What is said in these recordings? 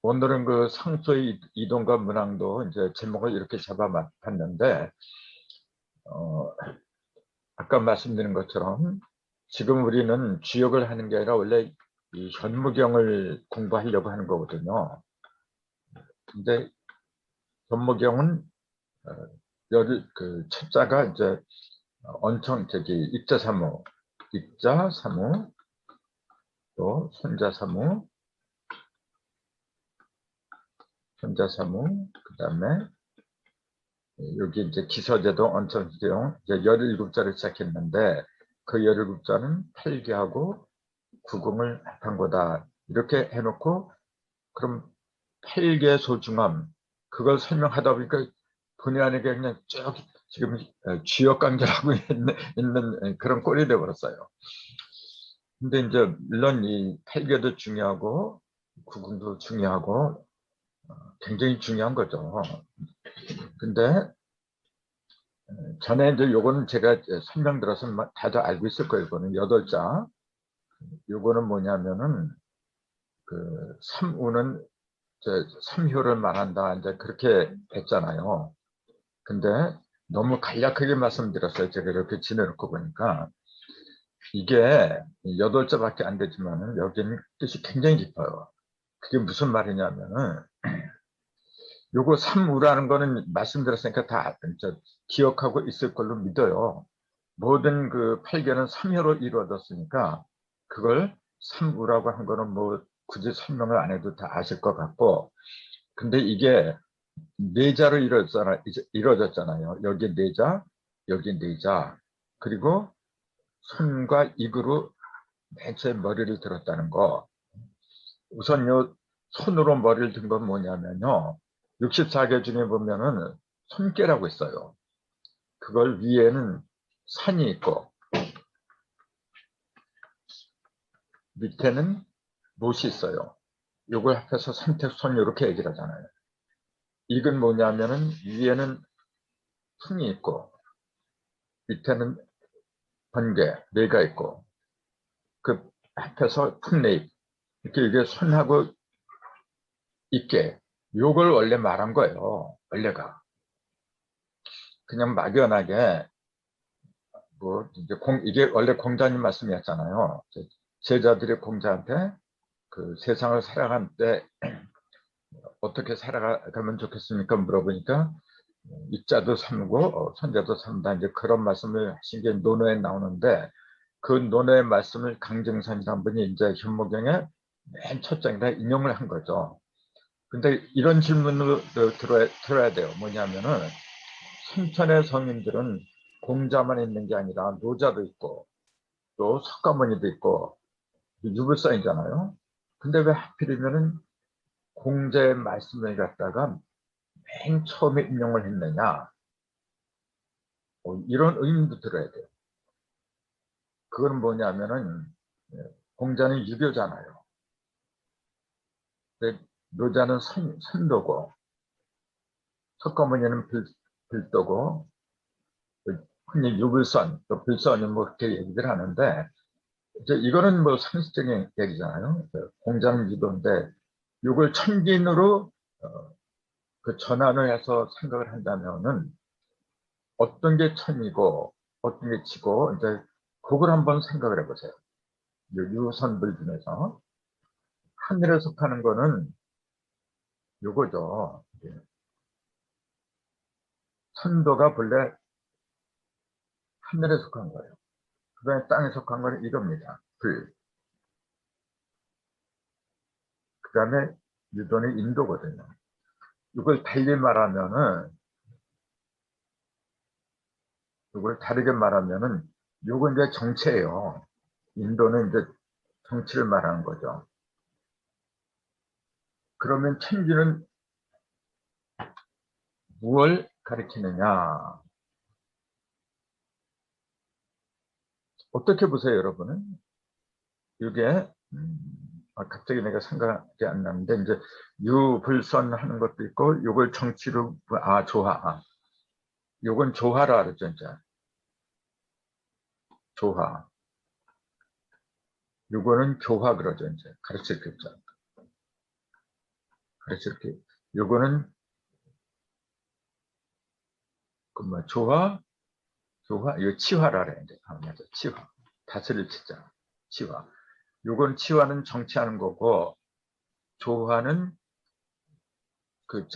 오늘은 그 상수의 이동과 문항도 이제 제목을 이렇게 잡아봤는데, 어, 아까 말씀드린 것처럼 지금 우리는 주역을 하는 게 아니라 원래 이 현무경을 공부하려고 하는 거거든요. 근데 현무경은 어, 여기 그 첫자가 이제 입자사무, 입자사무, 또 손자사무, 그다음에 여기 이제 기서제도 언천수용 이제 17자를 시작했는데 그 17자는 팔기하고 구공을 합한 거다. 이렇게 해놓고 그럼 팔기의 소중함 그걸 설명하다 보니까 본의 아니게 그냥 쭉 지금 쥐어깡결하고 있는 그런 꼴이 되어버렸어요. 근데 이제 물론 이 팔기도 중요하고 구공도 중요하고 굉장히 중요한 거죠. 근데 전에 이제 요거는 제가 설명들어서 다들 알고 있을 거예요. 이거는 8자. 요거는 뭐냐면은 그 삼우는 삼효를 말한다. 이제 그렇게 했잖아요. 근데 너무 간략하게 말씀드렸어요. 제가 이렇게 지내놓고 보니까 이게 8자밖에 안 되지만은 여기는 뜻이 굉장히 깊어요. 그게 무슨 말이냐면은 요거 삼우라는 거는 말씀드렸으니까 다 기억하고 있을 걸로 믿어요. 모든 그 팔견은 삼효로 이루어졌으니까 그걸 삼우라고 한 거는 뭐 굳이 설명을 안 해도 다 아실 것 같고, 근데 이게 네 자로 이루어졌잖아요. 여기 네 자, 여기 네 자, 그리고 손과 입으로 맨 처음에 머리를 들었다는 거. 우선 요 손으로 머리를 든 건 뭐냐면요. 64개 중에 보면은 손께라고 있어요. 그걸 위에는 산이 있고 밑에는 못이 있어요. 요걸 합해서 선택손 이렇게 얘기를 하잖아요. 이건 뭐냐면은 위에는 풍이 있고 밑에는 번개, 뇌가 있고 그 합해서 풍레입 이렇게 이게 손하고 있게 요걸 원래 말한 거예요. 원래가 그냥 막연하게 뭐 이제 이게 원래 공자님 말씀이었잖아요. 제자들이 공자한테 그 세상을 살아갈 때 어떻게 살아가면 좋겠습니까? 물어보니까 입자도 삼고 선자도 삼다 이제 그런 말씀을 하신 게 논어에 나오는데 그 논어의 말씀을 강정선이라는 분이 이제 현무경의 맨 첫 장에다 인용을 한 거죠. 근데 이런 질문을 들어야 돼요. 뭐냐면은 순천의 성인들은 공자만 있는 게 아니라 노자도 있고 또 석가모니도 있고 유불사이잖아요. 근데 왜 하필이면은 공자의 말씀을 갖다가 맨 처음에 인용을 했느냐? 이런 의문도 들어야 돼요. 그건 뭐냐면은 공자는 유교잖아요. 근데 노자는 선도고 석가모니는 빌도고 흔히 유불선 또 불선이 뭐 그렇게 얘기를 하는데 이제 이거는 뭐 상식적인 얘기잖아요. 공자는 유도인데 이걸 천긴으로 그 전환을 해서 생각을 한다면은 어떤 게 천이고 어떤 게 지고 이제 그걸 한번 생각을 해보세요. 유선불 중에서 하늘에 속하는 거는 요거죠. 천도가 본래 하늘에 속한 거예요. 그 다음에 땅에 속한 거는 이겁니다. 불. 그 다음에 유도는 인도거든요. 이걸 달리 말하면은, 이걸 다르게 말하면은, 요건 이제 정체예요. 인도는 이제 정치를 말하는 거죠. 그러면 천지는 무엇을 가리키느냐? 어떻게 보세요, 여러분은? 이게, 갑자기 내가 생각이 안 나는데, 이제, 유불선 하는 것도 있고, 요걸 정치로, 조화. 요건 조화라 그러죠, 이제. 조화. 요거는 교화 그러죠, 이제. 가르칠 글자. 그래서 이렇게 요거는 그 뭐 조화 이거 치화라 그래. 맞아. 치화. 다스릴 치자. 치화. 요건 치화는 정치하는 거고 조화는 그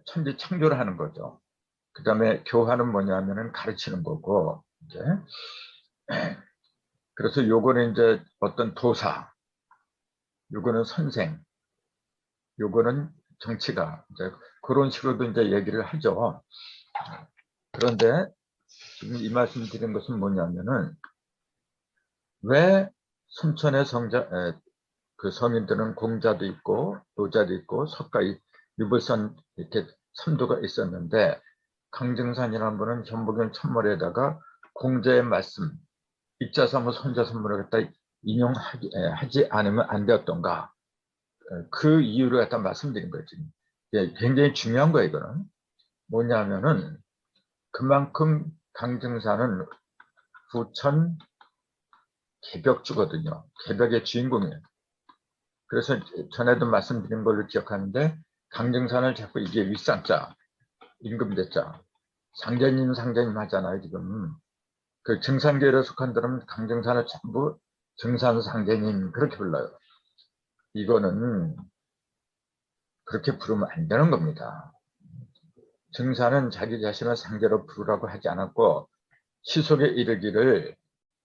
천지 창조를 하는 거죠. 그 다음에 교화는 뭐냐면은 가르치는 거고 이제 그래서 요거는 이제 어떤 도사, 요거는 선생, 요거는 정치가 이제 그런 식으로도 이제 얘기를 하죠. 그런데 지금 이 말씀 드린 것은 뭐냐면은 왜 순천의 그 성인들은 공자도 있고 노자도 있고 석가, 유불선 이렇게 선도가 있었는데 강증산이라는 분은 현무경 천물에다가 공자의 말씀 입자사무 손자선물을 갖다 인용하지 않으면 안 되었던가 그 이유를 갖다 말씀드린 거지. 굉장히 중요한 거예요. 이거는 뭐냐면은 그만큼 강증산은 부천 개벽주거든요. 개벽의 주인공이에요. 그래서 전에도 말씀드린 걸로 기억하는데 강증산을 자꾸 이게 윗상자, 임금대자, 상제님 하잖아요. 지금 그 증산계에 속한 사람은 강증산을 전부 증산상제님 그렇게 불러요. 이거는 그렇게 부르면 안 되는 겁니다. 증산은 자기 자신을 상제로 부르라고 하지 않았고 시속에 이르기를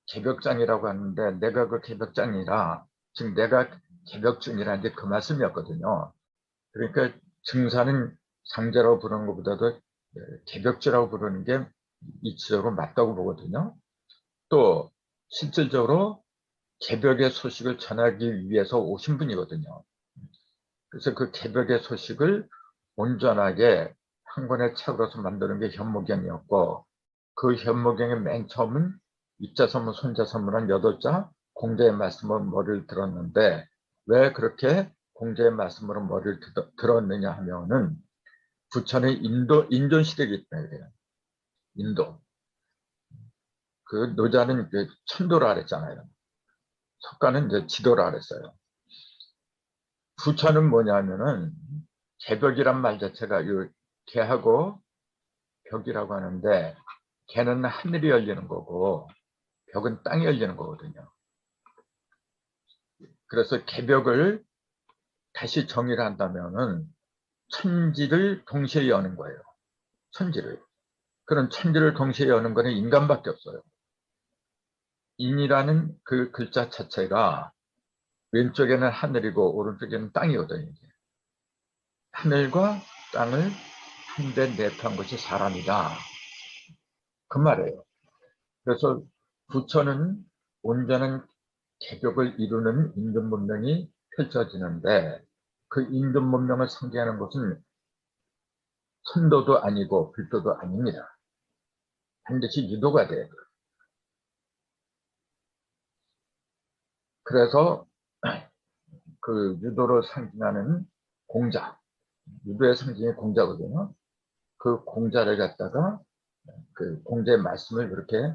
개벽장이라고 하는데 내가 그 개벽장이라 지금 내가 개벽중이라는 게 그 말씀이었거든요. 그러니까 증산은 상제라고 부르는 것보다도 개벽주라고 부르는 게 이치적으로 맞다고 보거든요. 또 실질적으로 개벽의 소식을 전하기 위해서 오신 분이거든요. 그래서 그 개벽의 소식을 온전하게 한 권의 책으로서 만드는 게 현무경이었고 그 현무경의 맨 처음은 입자선물, 손자선물한 8자 공자의 말씀으로 머리를 들었는데 왜 그렇게 공자의 말씀으로 머리를 들었느냐 하면은 부천의 인존시대이기 때문에 그래요. 인도. 그 노자는 이제 천도라 그랬잖아요. 석가는 이제 지도라 그랬어요. 부천은 뭐냐면은 개벽이란 말 자체가 요 개하고 벽이라고 하는데 개는 하늘이 열리는 거고 벽은 땅이 열리는 거거든요. 그래서 개벽을 다시 정의를 한다면은 천지를 동시에 여는 거예요. 천지를. 그런 천지를 동시에 여는 거는 인간밖에 없어요. 인이라는 그 글자 자체가 왼쪽에는 하늘이고 오른쪽에는 땅이거든요. 하늘과 땅을 한데 내포한 것이 사람이다. 그 말이에요. 그래서 부처는 온전한 개벽을 이루는 인존문명이 펼쳐지는데 그 인존문명을 상징하는 것은 선도도 아니고 불도도 아닙니다. 반드시 유도가 돼요. 그래서 그 유도를 상징하는 공자, 유도의 상징이 공자거든요. 그 공자를 갖다가 그 공자의 말씀을 그렇게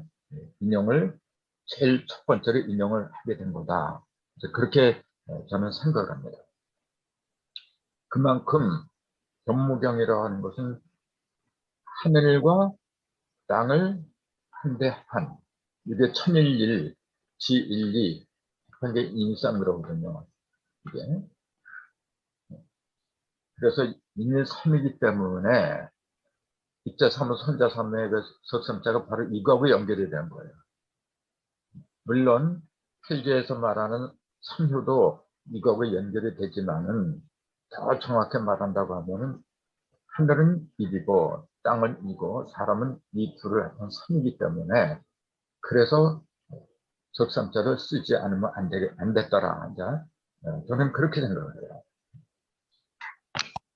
인용을 제일 첫 번째로 인용을 하게 된 거다. 그렇게 저는 생각을 합니다. 그만큼 현무경이라고 하는 것은 하늘과 땅을 한데 한, 이게 천일일, 지일리, 그게 인상그러거든요. 이게. 그래서 인일삼이기 때문에 입자삼은 손자삼의 그 석삼자가 바로 이거하고 연결이 되는 거예요. 물론 필기에서 말하는 삼효도 이거하고 연결이 되지만은 더 정확히 말한다고 하면은 하늘은 일이고 땅은 이고 사람은 이 둘을 합한 삼이기 때문에 그래서 석삼자를 쓰지 않으면 안 됐더라. 저는 그렇게 생각을 해요.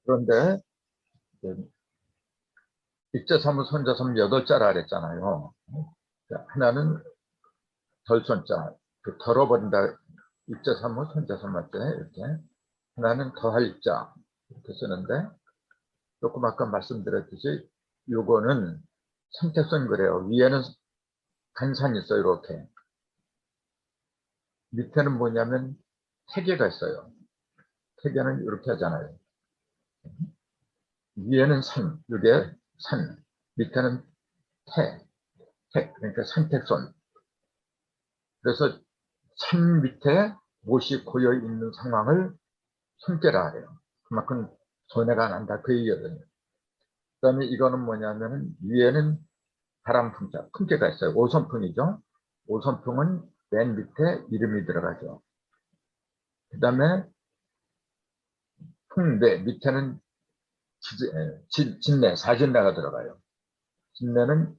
그런데 입자삼은 손자삼 8자라 그랬잖아요. 하나는 덜손자, 그 덜어버린다. 입자삼은 손자삼 할 때 이렇게 하나는 더할 입자 이렇게 쓰는데 조금 아까 말씀드렸듯이 요거는 선택성 그래요. 위에는 간산이 있어요. 이렇게 밑에는 뭐냐면 태계가 있어요. 태계는 이렇게 하잖아요. 위에는 산, 이게 산, 밑에는 그러니까 산택손. 그래서 산 밑에 못이 고여 있는 상황을 손괴라 해요. 그만큼 손해가 난다 그 얘기거든요. 그다음에 이거는 뭐냐면은 위에는 바람풍자, 풍계가 있어요. 오선풍이죠. 오선풍은 맨 밑에 이름이 들어가죠. 그다음에 풍대 밑에는 진내, 사진내가 들어가요. 진내는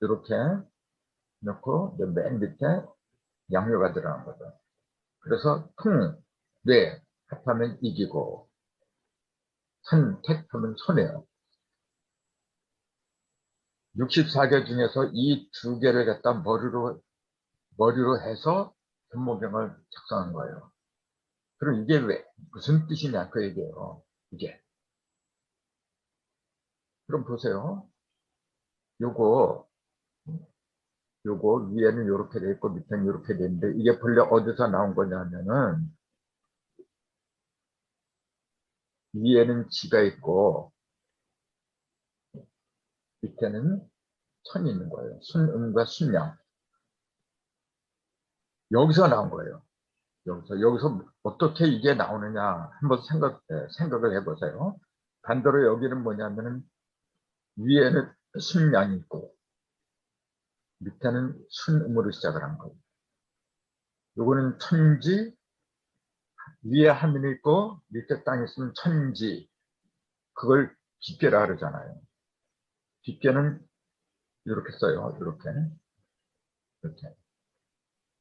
이렇게 넣고 맨 밑에 양료가 들어간 거죠. 그래서 풍, 뇌 합하면 이기고 선, 택 하면 손해요. 64개 중에서 이 두 개를 갖다 머리로 해서 분모경을 작성한 거예요. 그럼 이게 왜 무슨 뜻이냐 그 얘기예요. 이게. 그럼 보세요. 요거 위에는 이렇게 돼 있고 밑에는 이렇게 돼 있는데 이게 본래 어디서 나온 거냐면은 위에는 지가 있고 밑에는 천이 있는 거예요. 순음과 순양. 여기서 나온 거예요. 여기서 어떻게 이게 나오느냐 한번 생각을 해보세요. 반대로 여기는 뭐냐면은 위에는 순양이 있고 밑에는 순음으로 시작을 한 거예요. 요거는 천지, 위에 하늘이 있고 밑에 땅이 있으면 천지. 그걸 빗계라 그러잖아요. 빗계는 이렇게 써요. 이렇게.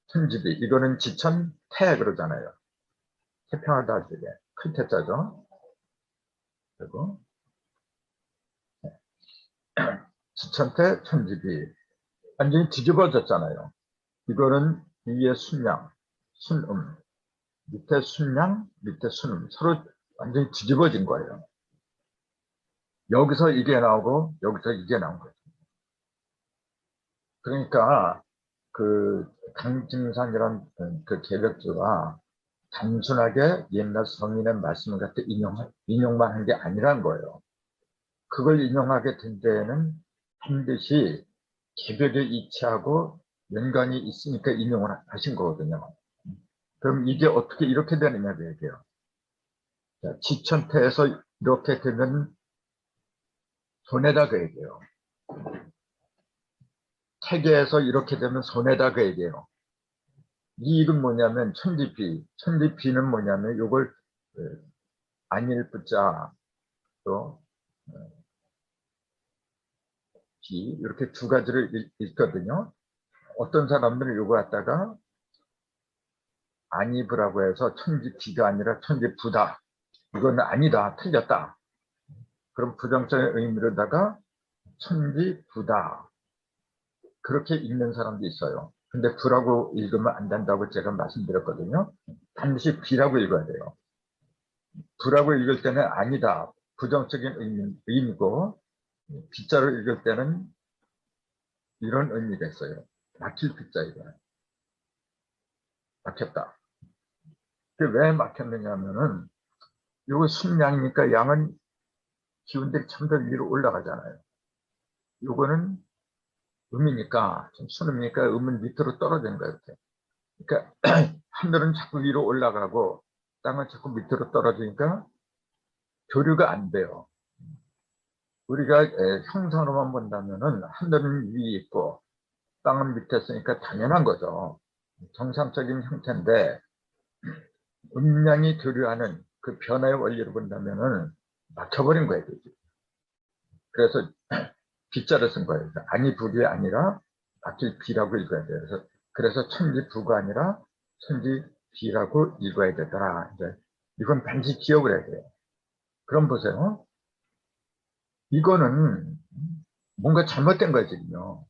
천지비. 이거는 지천 태 그러잖아요. 태평하다 쪽에 큰 태자죠. 그리고 지천태 천지비. 완전히 뒤집어졌잖아요. 이거는 위에 순양, 순음, 밑에 순양, 밑에 순음. 서로 완전히 뒤집어진 거예요. 여기서 이게 나오고 여기서 이게 나온 거죠. 그러니까 그 강증산이란 그 개벽주가 단순하게 옛날 성인의 말씀을 갖다 인용만 한 게 아니란 거예요. 그걸 인용하게 된 데에는 반드시 개벽의 이치하고 연관이 있으니까 인용을 하신 거거든요. 그럼 이게 어떻게 이렇게 되느냐 그 얘기예요. 자, 지천태에서 이렇게 되면 손해다 그 얘기예요. 태계에서 이렇게 되면 손해다 그 얘기예요. 이익은 뭐냐면 천지비는 뭐냐면 요걸 안일 부자 또 비 이렇게 두 가지를 읽거든요. 어떤 사람들은 요거 갖다가 안입으라고 해서 천지비가 아니라 천지부다. 이건 아니다. 틀렸다. 그럼 부정적인 의미로다가 천지부다. 그렇게 읽는 사람도 있어요. 근데 부라고 읽으면 안 된다고 제가 말씀드렸거든요. 반드시 비라고 읽어야 돼요. 부라고 읽을 때는 아니다. 부정적인 의미고 비자로 읽을 때는 이런 의미가 있어요. 막힐 비자 이거. 막혔다. 왜 막혔느냐 하면은 이거 순양이니까 양은 기운들이 참 더 위로 올라가잖아요. 요거는 음이니까 좀 순음이니까 음은 밑으로 떨어지는 거예요. 이렇게. 그러니까 하늘은 자꾸 위로 올라가고 땅은 자꾸 밑으로 떨어지니까 교류가 안 돼요. 우리가 형상으로만 본다면은 하늘은 위에 있고 땅은 밑에 있으니까 당연한 거죠. 정상적인 형태인데 음양이 교류하는 그 변화의 원리를 본다면은 막혀버린 거예요. 그래서 비자를 쓴 거예요. 아니 불이 아니라 막힐 비라고 읽어야 돼요. 그래서 천지부가 아니라 천지비라고 읽어야 되더라. 이제 이건 반드시 기억을 해야 돼요. 그럼 보세요. 이거는 뭔가 잘못된 거예요, 지금요.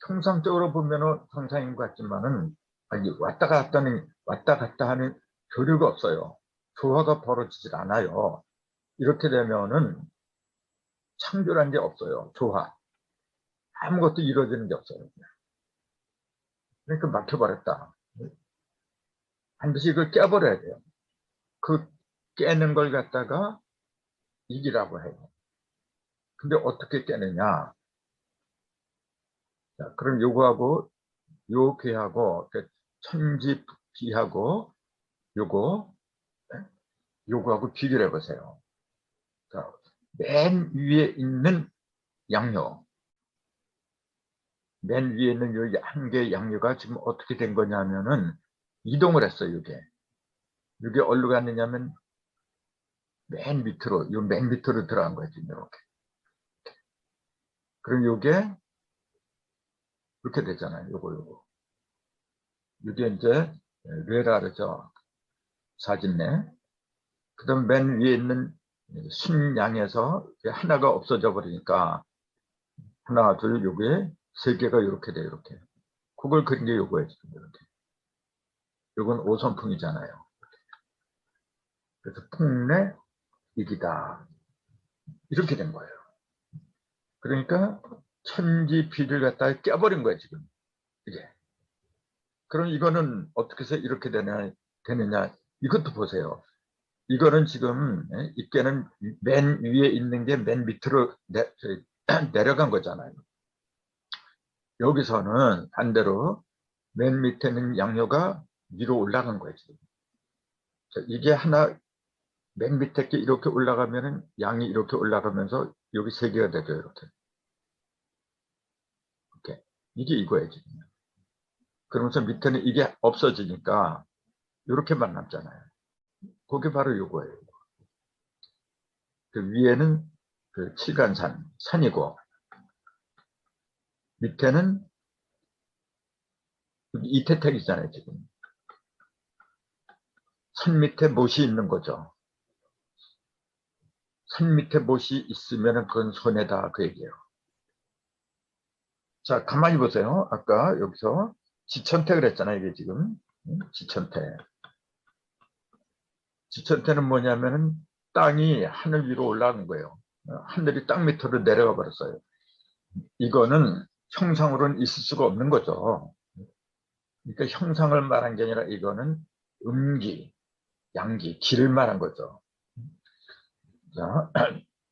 통상적으로 보면은 정상인 것 같지만은 왔다 갔다 하는 교류가 없어요. 조화가 벌어지질 않아요. 이렇게 되면은 창조란 게 없어요. 조화. 아무것도 이루어지는 게 없어요. 그러니까 막혀버렸다. 반드시 이걸 깨버려야 돼요. 그 깨는 걸 갖다가 이기라고 해요. 근데 어떻게 깨느냐? 자, 그럼 요거하고 요 괴하고 천지비하고 요거 요거하고 비교를 해보세요. 자, 맨 위에 있는 양요, 맨 위에 있는 요 한 개의 양요가 지금 어떻게 된 거냐면은 이동을 했어요. 이게 어디로 갔느냐면 맨 밑으로, 요 맨 밑으로 들어간 거예요. 지금 이렇게. 그럼 요게 이렇게 되잖아요. 요거. 이게 이제 뇌라 그러죠. 사진네. 그 다음 맨 위에 있는 순양에서 하나가 없어져 버리니까 하나, 둘, 요게 세 개가 이렇게 돼요. 이렇게. 그걸 그린 게 요거예요. 지금 이렇게. 요건 오선풍이잖아요. 그래서 풍내 이기다. 이렇게 된 거예요. 그러니까 천지비를 갖다가 껴버린 거예요. 지금. 이게. 그럼 이거는 어떻게 해서 이렇게 되느냐. 이것도 보세요. 이거는 지금 이게는 맨 위에 있는 게 맨 밑으로 내려간 거잖아요. 여기서는 반대로 맨 밑에 있는 양요가 위로 올라간 거예요. 지금. 이게 하나 맨 밑에 게 이렇게 올라가면은 양이 이렇게 올라가면서 여기 세 개가 되죠. 이렇게. 이게 이거예요. 지금. 그러면서 밑에는 이게 없어지니까 이렇게만 남잖아요. 그게 바로 이거예요. 그 위에는 그 칠간산, 산이고 밑에는 이태택이잖아요. 지금 산 밑에 못이 있는 거죠. 산 밑에 못이 있으면 그건 손해다 그 얘기예요. 자, 가만히 보세요. 아까 여기서 지천택을 했잖아요. 이게 지금 지천택. 지천태는 뭐냐면은 땅이 하늘 위로 올라간 거예요. 하늘이 땅 밑으로 내려가 버렸어요. 이거는 형상으로는 있을 수가 없는 거죠. 그러니까 형상을 말한 게 아니라 이거는 음기, 양기, 기를 말한 거죠. 자,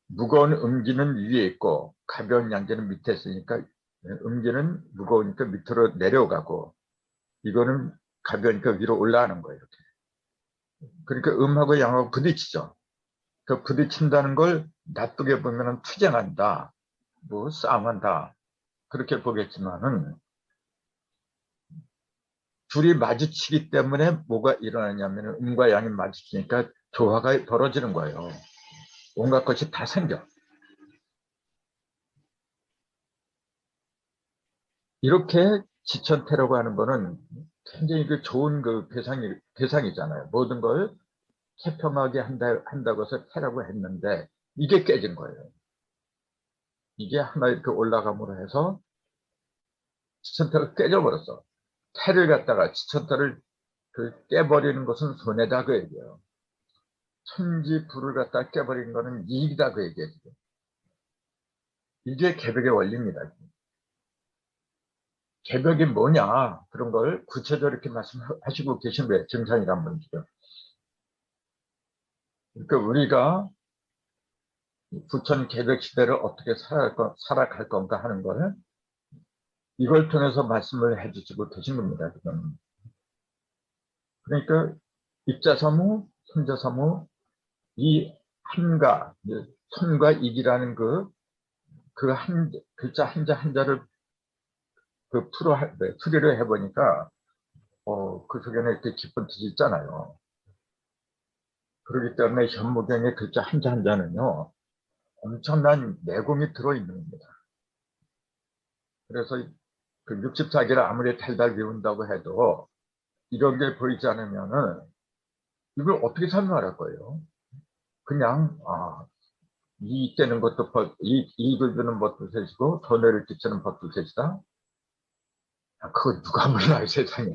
무거운 음기는 위에 있고 가벼운 양기는 밑에 있으니까 음기는 무거우니까 밑으로 내려가고 이거는 가벼우니까 위로 올라가는 거예요. 이렇게. 그러니까 음하고 양하고 부딪히죠. 그 부딪힌다는 걸 나쁘게 보면 투쟁한다, 뭐 싸움한다 그렇게 보겠지만은 둘이 마주치기 때문에 뭐가 일어나냐면 음과 양이 마주치니까 조화가 벌어지는 거예요. 온갖 것이 다 생겨. 이렇게 지천태라고 하는 거는 굉장히 그 좋은 그 대상이잖아요. 모든 걸 태평하게 한다고 해서 태라고 했는데 이게 깨진 거예요. 이게 하나 이렇게 올라감으로 해서 지천태가 깨져버렸어. 태를 갖다가 지천태를 깨버리는 것은 손해다 그 얘기예요. 천지 불을 갖다 깨버리는 것은 이익이다 그 얘기예요. 지금. 이게 개벽의 원리입니다. 개벽이 뭐냐 그런 걸 구체적으로 이렇게 말씀하시고 계신 거예요. 정상이란 분이죠. 그러니까 우리가 부천 개벽 시대를 어떻게 살아갈 건가 하는 걸 이걸 통해서 말씀을 해주시고 계신 겁니다. 지금. 그러니까 입자사무, 손자사무 이 한가, 손과 익이라는 그 한 글자 한자를 풀이를 해보니까 그 속에는 이렇게 깊은 뜻이 있잖아요. 그렇기 때문에 현무경의 글자 한자는요 엄청난 내공이 들어있는 겁니다. 그래서 그 64개를 아무리 달달 외운다고 해도 이런 게 보이지 않으면은 이걸 어떻게 설명할 거예요? 그냥 이 떼는 것도 이익을 주는 법도 셋이고 손해를 끼치는 법도 셋이다. 그거 누가 몰라요 세상에.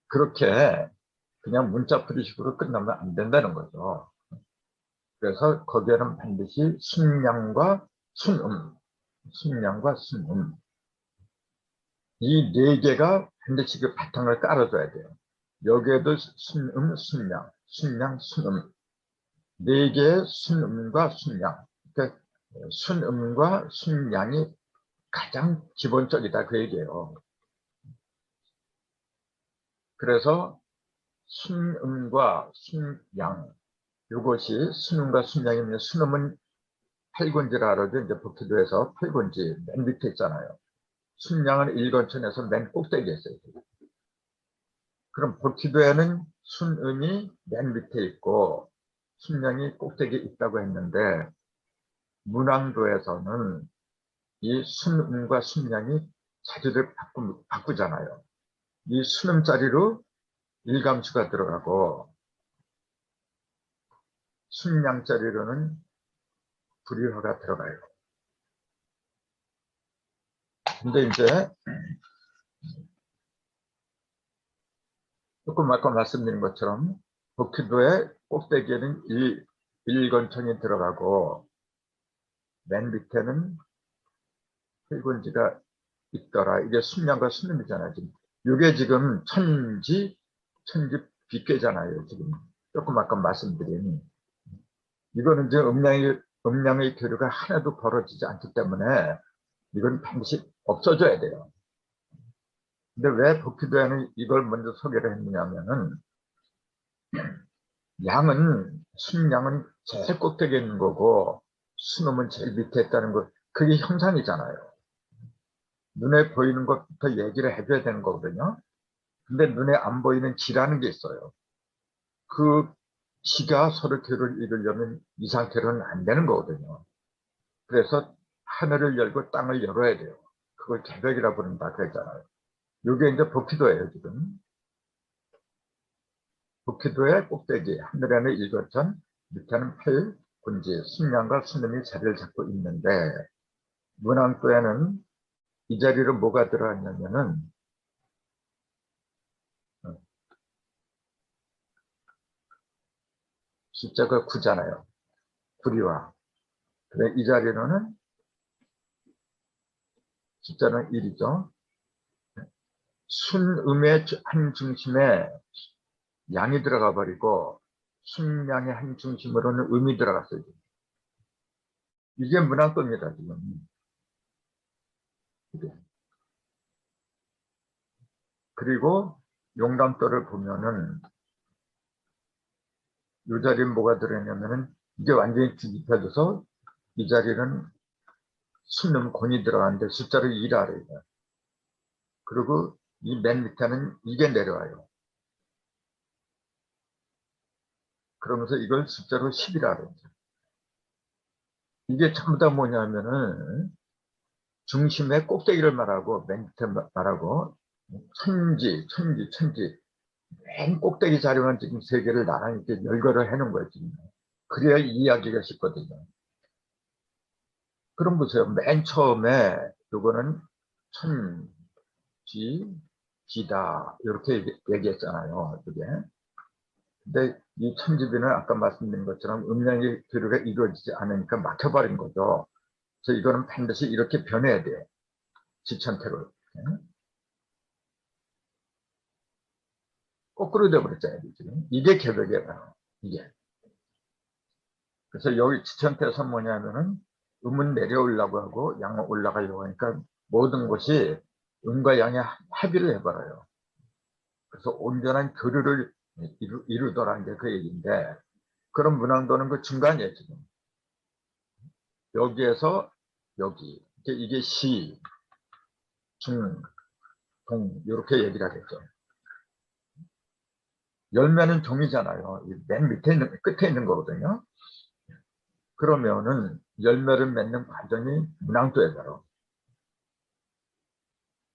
그렇게 그냥 문자풀이식으로 끝나면 안 된다는 거죠. 그래서 거기에는 반드시 순양과 순음, 순양과 순음 이 네 개가 반드시 그 바탕을 깔아줘야 돼요. 여기에도 순음, 순양, 순양, 순음. 네 개의 순음과 순양. 그러니까 순음과 순양이 가장 기본적이다 그 얘기예요. 그래서 순음과 순양, 이것이 순음과 순양이면 순음은 팔군지라 그러죠. 이제 북기도에서 팔군지 맨 밑에 있잖아요. 순양은 일권천에서 맨 꼭대기에 있어요. 그럼 북기도에는 순음이 맨 밑에 있고 순양이 꼭대기에 있다고 했는데 문왕도에서는 이 순음과 순양이 자리를 바꾸잖아요. 이 순음 자리로 일감수가 들어가고 순양 자리로는 불의화가 들어가요. 근데 이제 조금 아까 말씀드린 것처럼 북기도의 꼭대기에는 일권천이 들어가고 맨 밑에는 필군지가 있더라. 이게 순양과 순음이잖아요. 지금. 이게 지금 천지 빗괴잖아요. 지금 조금 아까 말씀드린 이거는 이제 음양의 교류가 하나도 벌어지지 않기 때문에 이건 반드시 없어져야 돼요. 근데 왜 북기도에는 이걸 먼저 소개를 했느냐면은 양은 순양은 제일 꼭대기에 있는 거고 순음은 제일 밑에 있다는 거 그게 형상이잖아요. 눈에 보이는 것부터 얘기를 해줘야 되는 거거든요. 근데 눈에 안 보이는 지라는 게 있어요. 그 지가 서로 교를 이루려면 이 상태로는 안 되는 거거든요. 그래서 하늘을 열고 땅을 열어야 돼요. 그걸 개벽이라 부른다 그랬잖아요. 이게 이제 북기도예요 지금. 북기도의 꼭대기 하늘에는 일거천 밑에는 팔군지 순양과 순음이 자리를 잡고 있는데 문왕도에는 이 자리로 뭐가 들어왔냐면은 숫자가 9잖아요. 불의와. 그래 이 자리로는 숫자는 1이죠. 순음의 한 중심에 양이 들어가 버리고 순양의 한 중심으로는 음이 들어갔어요. 이게 문왕도입니다 지금. 그리고 용담도를 보면은 이 자리에 뭐가 들어있냐면은 이게 완전히 뒤집혀져서 이 자리는 순음 곤이 들어가는데 숫자를 1 아래에 그리고 이 맨 밑에는 이게 내려와요. 그러면서 이걸 숫자로 10이라 그러죠. 이게 전부 다 뭐냐면은 중심의 꼭대기를 말하고 맨 밑에 말하고 천지 맨 꼭대기 자리만 지금 세 개를 나란히 이렇게 열거를 해놓은 거예요 지금. 그래야 이해하기가 쉽거든요. 그럼 보세요. 맨 처음에 이거는 천지비다 이렇게 얘기했잖아요. 그게. 근데 이 천지비는 아까 말씀드린 것처럼 음양의 교류가 이루어지지 않으니까 막혀버린 거죠. 그래서 이거는 반드시 이렇게 변해야 돼요. 지천태로. 거꾸로 돼버렸잖아요. 지금. 이게 개벽이에요. 이게. 그래서 여기 지천태에서 뭐냐면은 음은 내려오려고 하고 양은 올라가려고 하니까 모든 것이 음과 양의 합의를 해버려요. 그래서 온전한 교류를 이루더라는 게 그 얘기인데 그런 문항도는 그 중간이에요 지금. 여기에서 여기 이게 시, 중, 동 이렇게 얘기를 하겠죠. 열매는 종이잖아요. 맨 밑에 있는 끝에 있는 거거든요. 그러면은 열매를 맺는 과정이 문항도에다가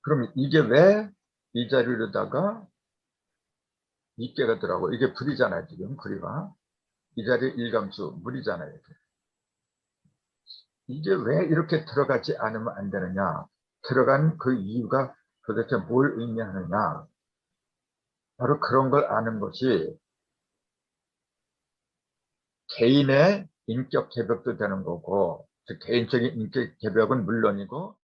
그럼 이게 왜 이 자리로다가 이깨가 들어가고 이게 불이잖아요 지금 불이가 이 자리 일감수 물이잖아요. 이게 왜 이렇게 들어가지 않으면 안 되느냐 들어간 그 이유가 도대체 뭘 의미하느냐 바로 그런 걸 아는 것이 개인의 인격 개벽도 되는 거고 개인적인 인격 개벽은 물론이고